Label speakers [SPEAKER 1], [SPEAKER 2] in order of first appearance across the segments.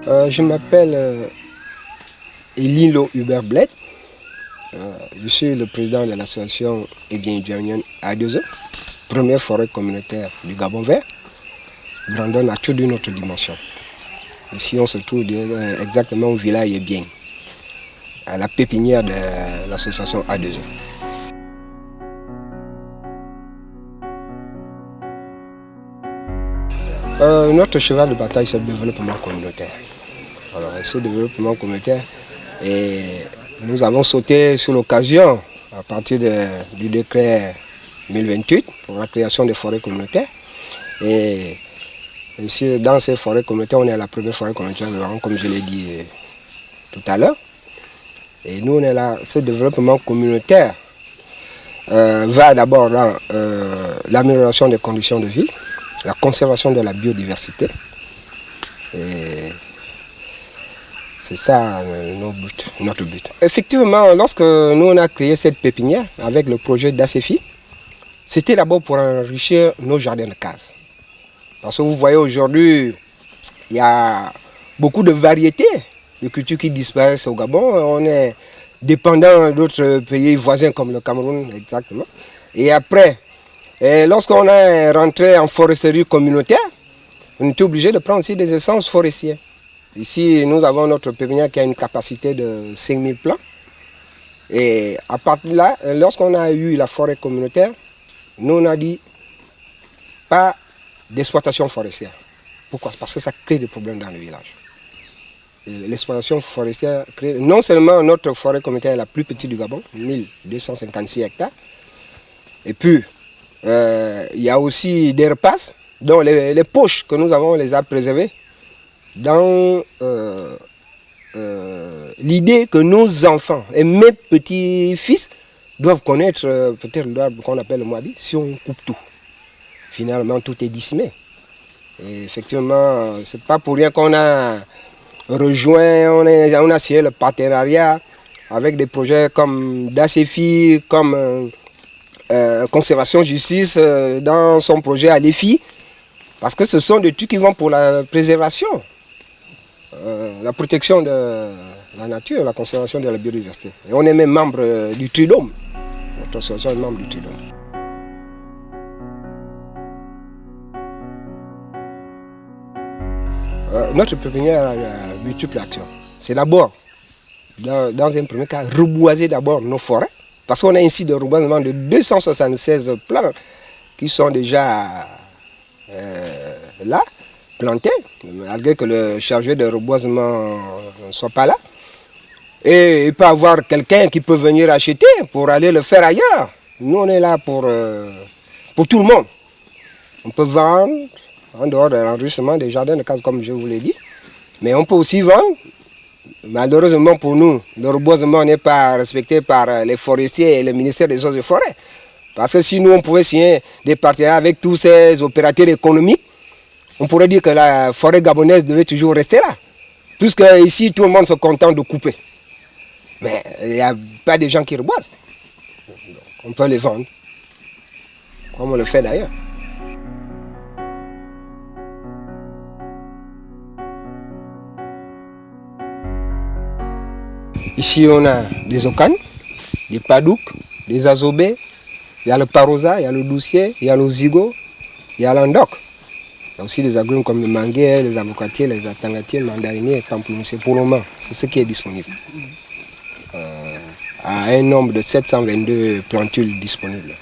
[SPEAKER 1] Je m'appelle Elilo Hubert Bled. Je suis le président de l'association Edien A2E, première forêt communautaire du Gabon vert, grandeur nature d'une autre dimension. Ici, on se trouve exactement au village Ebien, à la pépinière de l'association A2E. Notre cheval de bataille, c'est le développement communautaire. Alors, ce développement communautaire, et nous avons sauté sur l'occasion, à partir du décret 1028 pour la création des forêts communautaires. Et ici, dans ces forêts communautaires, on est à la première forêt communautaire, comme je l'ai dit tout à l'heure. Et nous, on est là, ce développement communautaire va d'abord dans l'amélioration des conditions de vie, la conservation de la biodiversité. Et c'est ça notre but. Effectivement, lorsque nous on a créé cette pépinière avec le projet d'ACEFI, c'était d'abord pour enrichir nos jardins de cases. Parce que vous voyez aujourd'hui, il y a beaucoup de variétés de cultures qui disparaissent au Gabon. On est dépendant d'autres pays voisins comme le Cameroun, exactement. Et après, lorsqu'on est rentré en foresterie communautaire, on était obligé de prendre aussi des essences forestières. Ici, nous avons notre pépinière qui a une capacité de 5000 plants. Et à partir de là, lorsqu'on a eu la forêt communautaire, nous on a dit pas d'exploitation forestière. Pourquoi? Parce que ça crée des problèmes dans le village. L'exploitation forestière crée... Non seulement notre forêt communautaire est la plus petite du Gabon, 1256 hectares, et puis il y a aussi des repasses, dont les poches que nous avons, on les a préservées dans l'idée que nos enfants et mes petits-fils doivent connaître peut-être l'arbre qu'on appelle le Moabi. Si on coupe tout, finalement tout est dissimé. Et effectivement, c'est pas pour rien qu'on a rejoint, on a signé le partenariat avec des projets comme d'ACEFI, comme Conservation Justice dans son projet à l'EFI, parce que ce sont des trucs qui vont pour la préservation, la protection de la nature, la conservation de la biodiversité. Et on est même membre du Tridome. Notre association est membre du Tridome. Notre pépinière a multiples actions. C'est d'abord, dans un premier cas, reboiser d'abord nos forêts, parce qu'on a ici des reboisements de 276 plants qui sont déjà là, plantés, malgré que le chargé de reboisement ne soit pas là. Et il peut y avoir quelqu'un qui peut venir acheter pour aller le faire ailleurs. Nous, on est là pour tout le monde. On peut vendre en dehors de l'enrichissement des jardins de cases, comme je vous l'ai dit. Mais on peut aussi vendre. Malheureusement pour nous, le reboisement n'est pas respecté par les forestiers et le ministère des eaux et forêts. Parce que si nous, on pouvait signer des partenariats avec tous ces opérateurs économiques, on pourrait dire que la forêt gabonaise devait toujours rester là. Puisque ici, tout le monde se contente de couper. Mais il n'y a pas de gens qui reboisent. Donc, on peut les vendre, comme on le fait d'ailleurs. Ici, on a des okanes, des padouks, des azobés, il y a le parosa, il y a le doucier, il y a le zigo, il y a l'andoc. Il y a aussi des agrumes comme le manguier, les avocatiers, les atangatiers, le mandarinier et le pamplemoussier. Pour le moment, c'est ce qui est disponible. À un nombre de 722 plantules disponibles.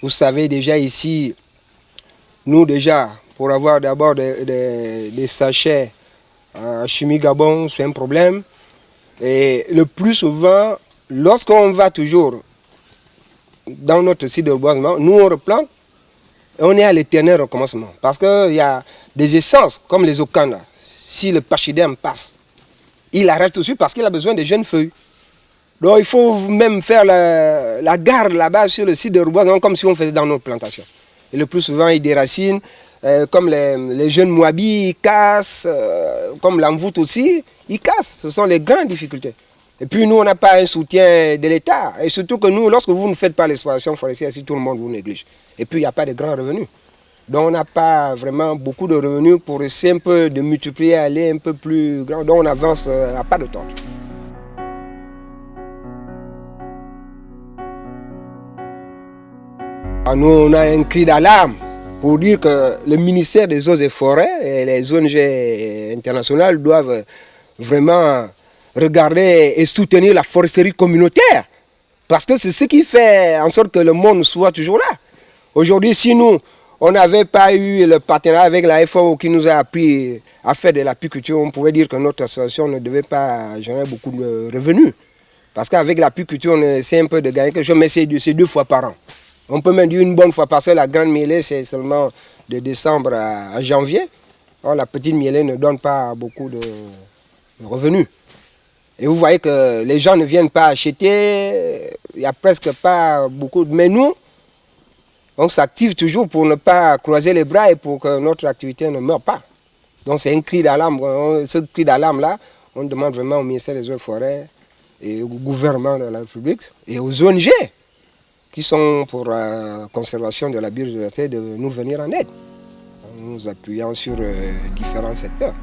[SPEAKER 1] Vous savez déjà ici, nous déjà, pour avoir d'abord des sachets chimie Gabon, c'est un problème. Et le plus souvent, lorsqu'on va toujours dans notre site de reboisement, nous on replante et on est à l'éternel recommencement. Parce qu'il y a des essences comme les okanes. Si le pachyderme passe, il arrête tout de suite parce qu'il a besoin de jeunes feuilles. Donc il faut même faire la garde là-bas sur le site de reboisement comme si on faisait dans nos plantations. Et le plus souvent, il déracine. Comme les jeunes Moabi, ils cassent, comme l'amvoute aussi, ils cassent. Ce sont les grandes difficultés. Et puis nous, on n'a pas un soutien de l'État. Et surtout que nous, lorsque vous ne faites pas l'exploitation forestière, si tout le monde vous néglige. Et puis il n'y a pas de grands revenus. Donc on n'a pas vraiment beaucoup de revenus pour essayer un peu de multiplier, aller un peu plus grand. Donc on avance à pas de temps. Nous, on a un cri d'alarme pour dire que le ministère des Eaux et Forêts et les ONG internationales doivent vraiment regarder et soutenir la foresterie communautaire. Parce que c'est ce qui fait en sorte que le monde soit toujours là. Aujourd'hui, si nous, on n'avait pas eu le partenariat avec la FAO qui nous a appris à faire de l'apiculture, on pouvait dire que notre association ne devait pas générer beaucoup de revenus. Parce qu'avec l'apiculture, on essaie un peu de gagner quelque chose, mais c'est 2 fois par an. On peut même dire une bonne fois parce que la grande mielée, c'est seulement de décembre à janvier. Or, la petite mielée ne donne pas beaucoup de revenus. Et vous voyez que les gens ne viennent pas acheter, il n'y a presque pas beaucoup. Mais nous, on s'active toujours pour ne pas croiser les bras et pour que notre activité ne meure pas. Donc c'est un cri d'alarme. Ce cri d'alarme-là, on demande vraiment au ministère des Eaux et Forêts et au gouvernement de la République et aux ONG qui sont pour la conservation de la biodiversité de nous venir en aide, en nous appuyant sur différents secteurs.